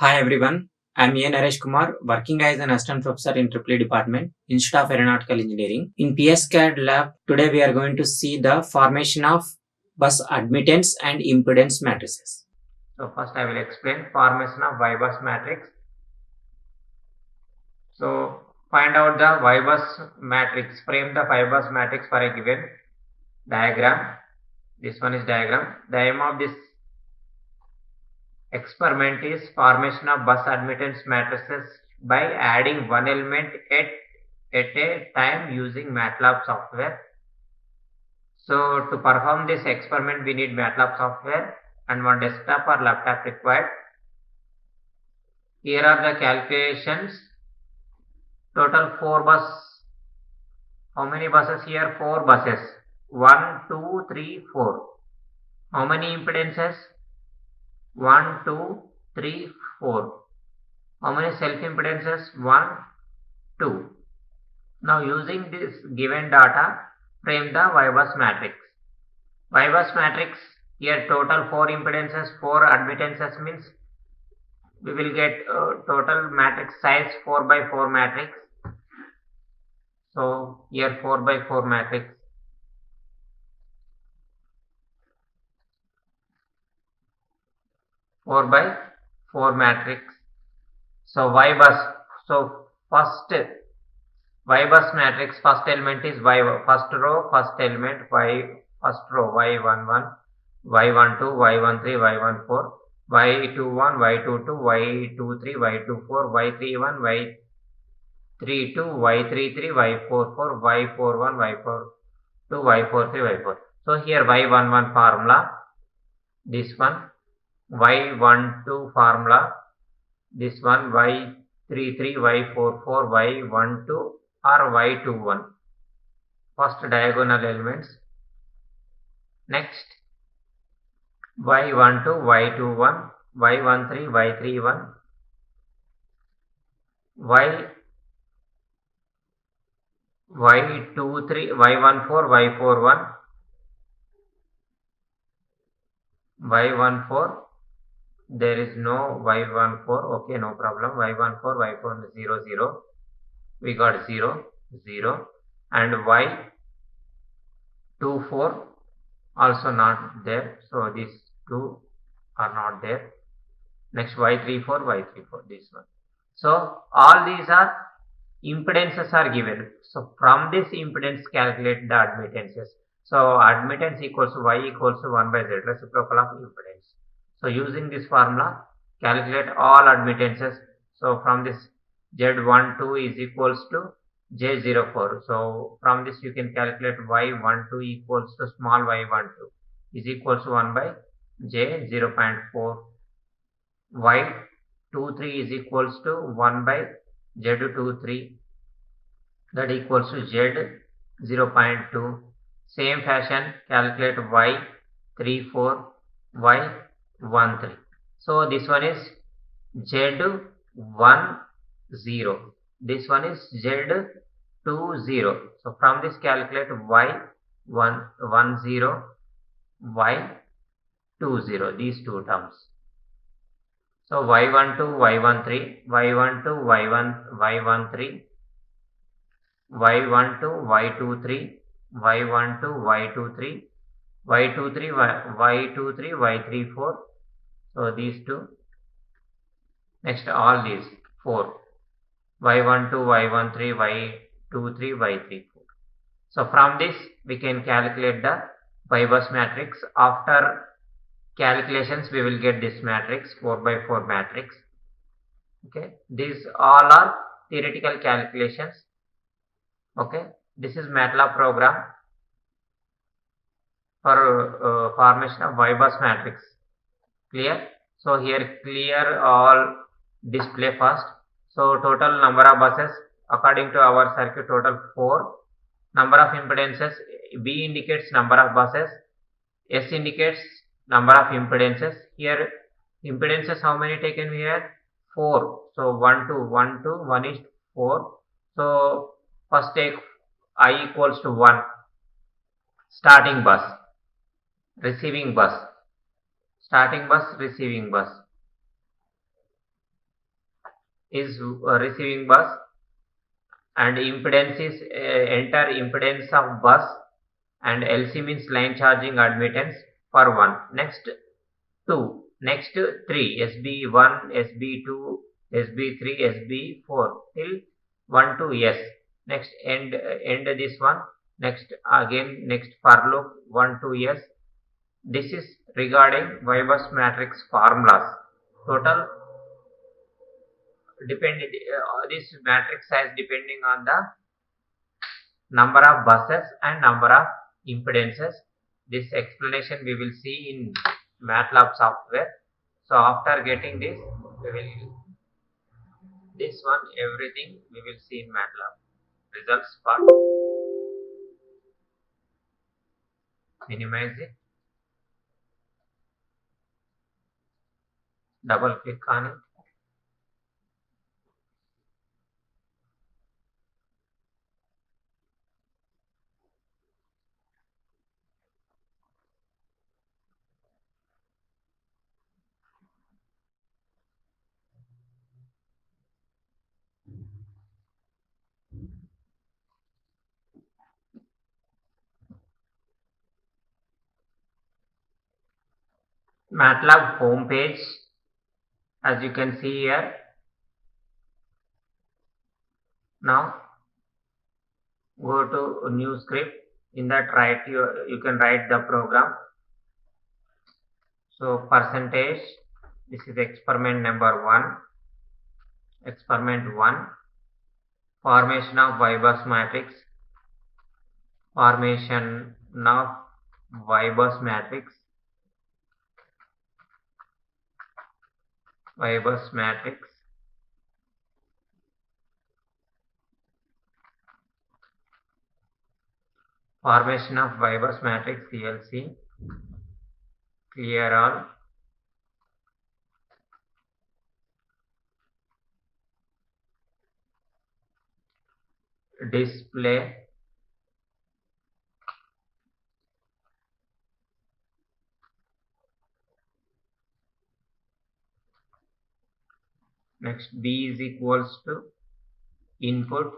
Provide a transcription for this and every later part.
Hi everyone, I'm A. Naresh Kumar, working as an assistant professor in EEE department, Institute of Aeronautical Engineering. In PSCAD lab, today we are going to see the formation of bus admittance and impedance matrices. So first I will explain formation of Y-bus matrix. So find out the Y-bus matrix, frame the Y-bus matrix for a given diagram. This one is diagram. The aim of this experiment is formation of bus admittance matrices by adding one element at a time using MATLAB software. So to perform this experiment we need MATLAB software and one desktop or laptop required. Here are the calculations. Total 4 bus. How many buses here? 4 buses. 1, 2, 3, 4. How many impedances? 1, 2, 3, 4. How many self impedances? 1, 2. Now using this given data, frame the Y-bus matrix. Y-bus matrix, here total 4 impedances, 4 admittances means we will get total matrix size 4 by 4 matrix. So here 4 by 4 matrix. Four by 4 matrix. So Y-bus. So first Y-bus matrix, first element is Y, first row, first element Y, first row Y11, Y12, Y13, Y14, Y21, Y22, Y23, Y24, Y31, Y32, Y33, Y44, Y41, Y42, Y43, Y4. So here Y11 formula, this one, Y12 formula, this one, Y33, Y44, Y12 or Y21. First diagonal elements. Next, Y12, Y21, Y13, Y31, Y23, Y14, Y41, Y14. There is no Y14. Okay, no problem. Y14, Y4, 0, 0. We got 0, 0. And Y24 also not there. So these two are not there. Next Y34, Y34, this one. So all these are impedances are given. So from this impedance calculate the admittances. So admittance equals to Y equals to 1 by Z, reciprocal of impedance. So using this formula calculate all admittances. So from this Z12 is equals to J04. So from this you can calculate Y12 equals to small y12 is equals to 1 by J 0.4. Y23 is equals to 1 by Z23, that equals to Z 0.2. Same fashion calculate Y34, Y13. So this one is Z10. This one is Z20. So from this calculate Y10, Y20, these two terms. So Y12, Y13, Y12, Y13, Y12, Y23, Y12, Y23, Y23, Y23, Y34. So these two. Next all these 4. Y12, Y13, Y23, Y34. So from this we can calculate the Y-bus matrix. After calculations we will get this matrix 4 by 4 matrix. Okay, these all are theoretical calculations. Okay, this is MATLAB program for formation of Y-bus matrix. Clear? So here clear all display first. So total number of buses according to our circuit total 4. Number of impedances, B indicates number of buses, S indicates number of impedances. Here impedances how many taken here? 4. So 1 to 1 to 1 is 4. So first take I equals to 1. Starting bus, receiving bus, starting bus, receiving bus. is receiving bus, and impedance is enter impedance of bus, and LC means line charging admittance for 1. Next 2. Next 3. SB1, SB2, SB3, SB4 till 1 to S. Next end this one. Next again next for loop 1 to S. This is regarding Y-bus matrix formulas. Total this matrix size depending on the number of buses and number of impedances. This explanation we will see in MATLAB software. So after getting this, we will this one everything we will see in MATLAB. Results part. Minimize it. Double click on it. MATLAB home page, as you can see here. Now go to new script. In that write you can write the program. So percentage, this is experiment number 1. Experiment 1. Formation of Y-bus matrix. Formation of Y-bus matrix. Y-bus matrix. Formation of Y-bus matrix CLC. Clear all. Display. Next B is equals to input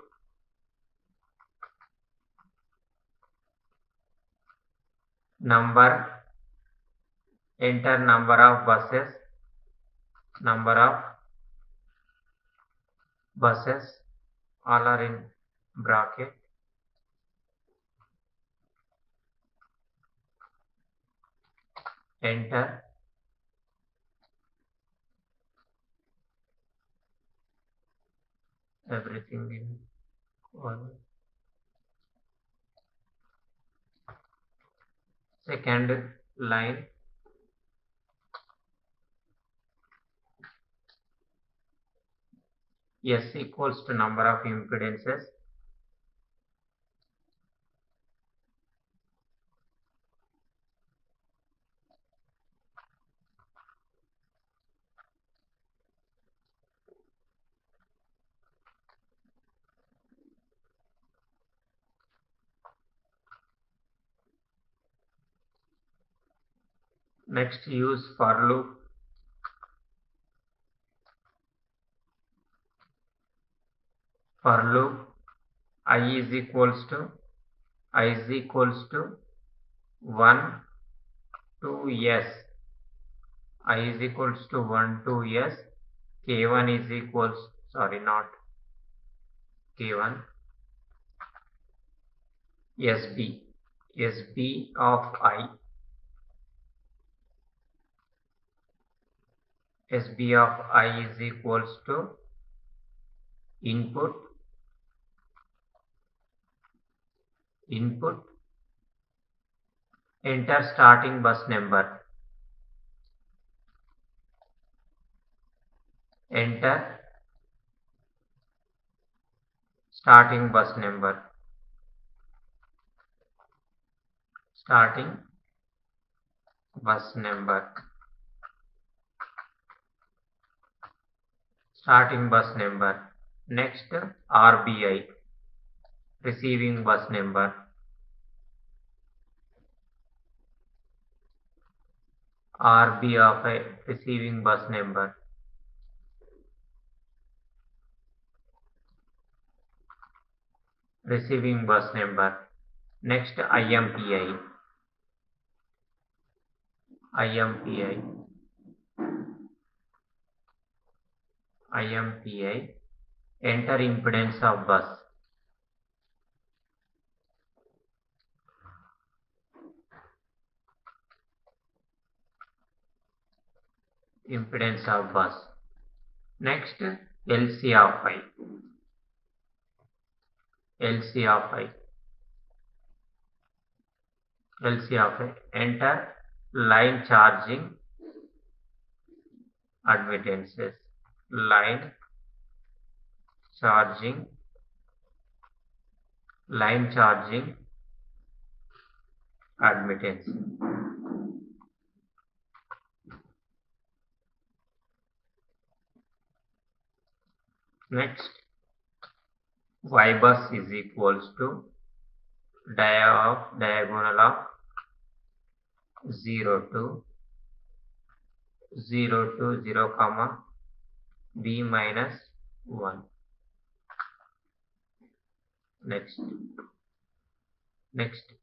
number, enter number of buses, all are in bracket. Enter. Everything in one. Second line. S equals to number of impedances. Next use for loop. For loop I is equals to 1 to S. I is equals to 1 to S. K1 is equals, sorry, not K1. SB. SB of I. SB of I is equals to input enter starting bus number, enter starting bus number, starting bus number, starting bus number. Next RBI, receiving bus number, RB of a receiving bus number. receiving bus number. Next IMPI. IMPI, enter impedance of bus. Impedance of bus. Next LC of I. LC of I. LC of I, enter line charging admittances. Line charging admittance. Next, Y bus is equals to diagonal of 0 to 0 comma b minus 1. Next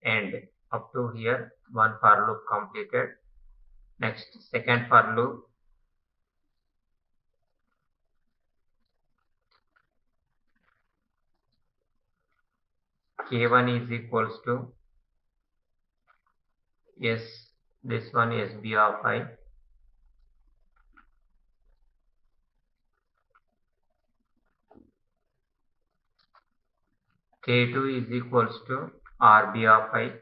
end. Up to here, one for loop completed. Next, second for loop. K1 is equals to S, this one is B of I. K2 is equals to RB of I.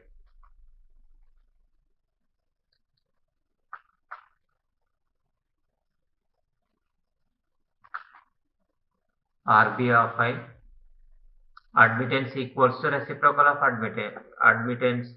RB of I. Admittance equals to reciprocal of admittance.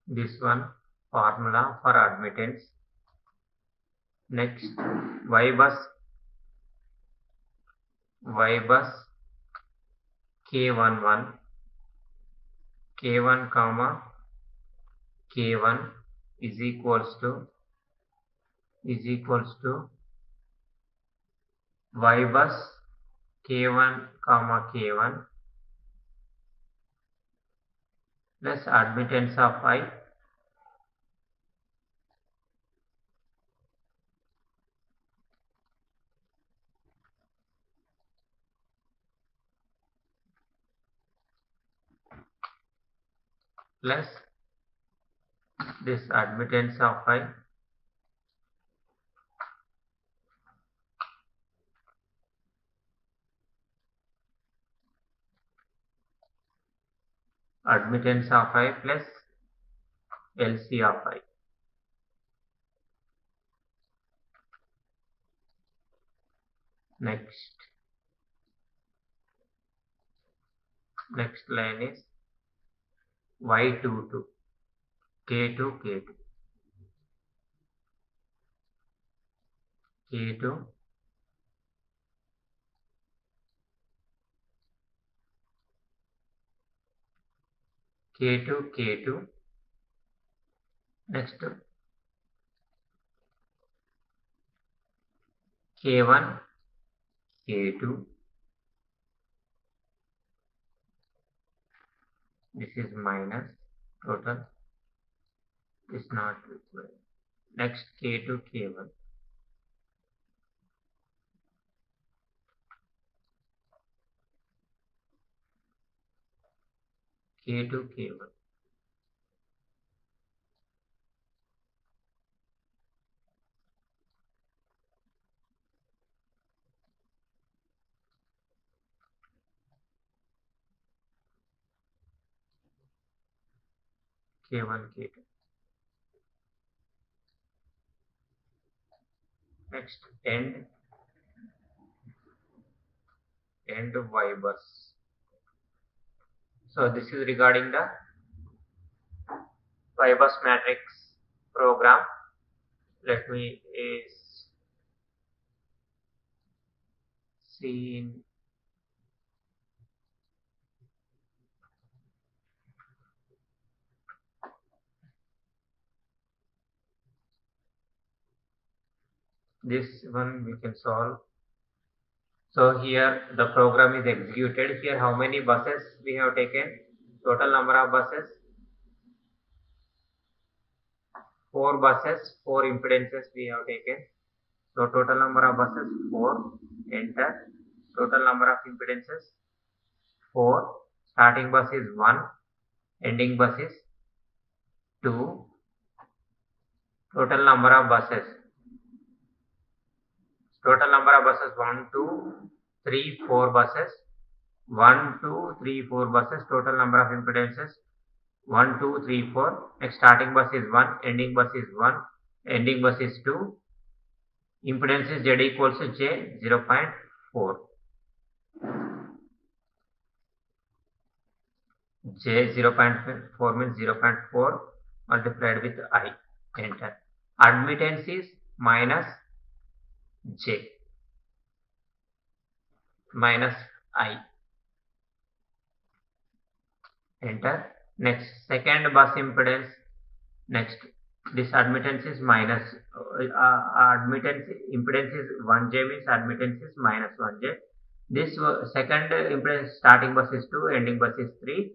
This one formula for admittance. Next, Y bus K11, K1 comma K1 is equals to Y bus K1 comma K1 plus admittance of I plus this admittance of I plus LC of I. Next line is Y22, K2, K2. Next K1, K2. This is minus total is not required. Next K2, K1. K2, K1. K1, K2. Next end Y bus. So this is regarding the Y bus matrix program. Let me see in this one we can solve. So here the program is executed. Here how many buses we have taken? Total number of buses 4 buses, 4 impedances we have taken. So total number of buses 4. Enter. Total number of impedances 4. Starting bus is 1. Ending bus is 2. Total number of buses. Total number of buses 1, 2, 3, 4 buses. 1, 2, 3, 4 buses. Total number of impedances 1, 2, 3, 4. Next starting bus is 1. Ending bus is 1. Ending bus is 2. Impedance is Z equals to J 0.4. J 0.4 means 0.4 multiplied with I. Enter. Admittance is minus J minus I. Enter. Next second bus impedance. Next this admittance is minus admittance impedance is 1J means admittance is minus 1J. This second impedance starting bus is 2, ending bus is 3.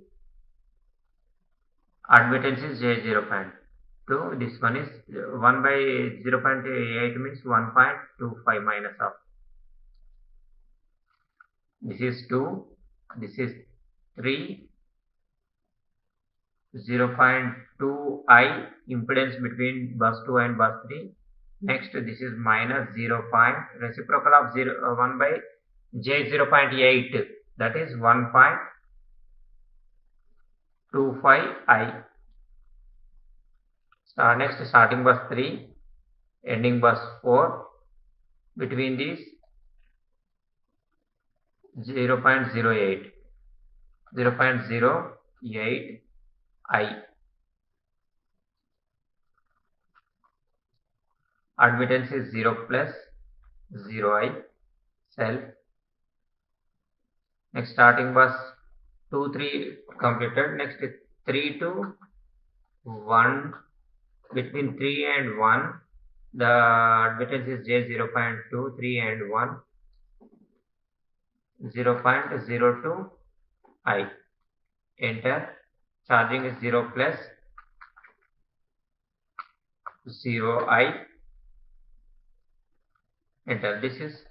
Admittance is J 0.2. This one is 1 by 0.8 means 1.25 minus of. This is 2. This is 3. 0.2 I impedance between bus 2 and bus 3. Next this is minus 0. Reciprocal of 1 by J 0.8, that is 1.25 I. Next starting bus 3, ending bus 4. Between these 0.08 I. Admittance is 0 plus 0 I self. Next starting bus 2, 3 completed. Next 3 to 1. Between 3 and 1 the admittance is J 0.2. 3 and 1 0.02 I. Enter. Charging is 0 plus 0 I. Enter. This is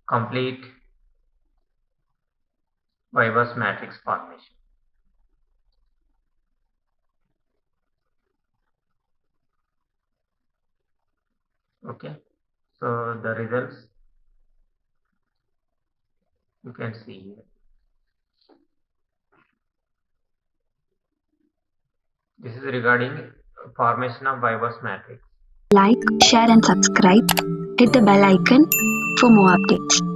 complete Y-bus matrix formation. Okay, so the results you can see here. This is regarding formation of Y-bus matrix. Like, share and subscribe. Hit the bell icon for more updates.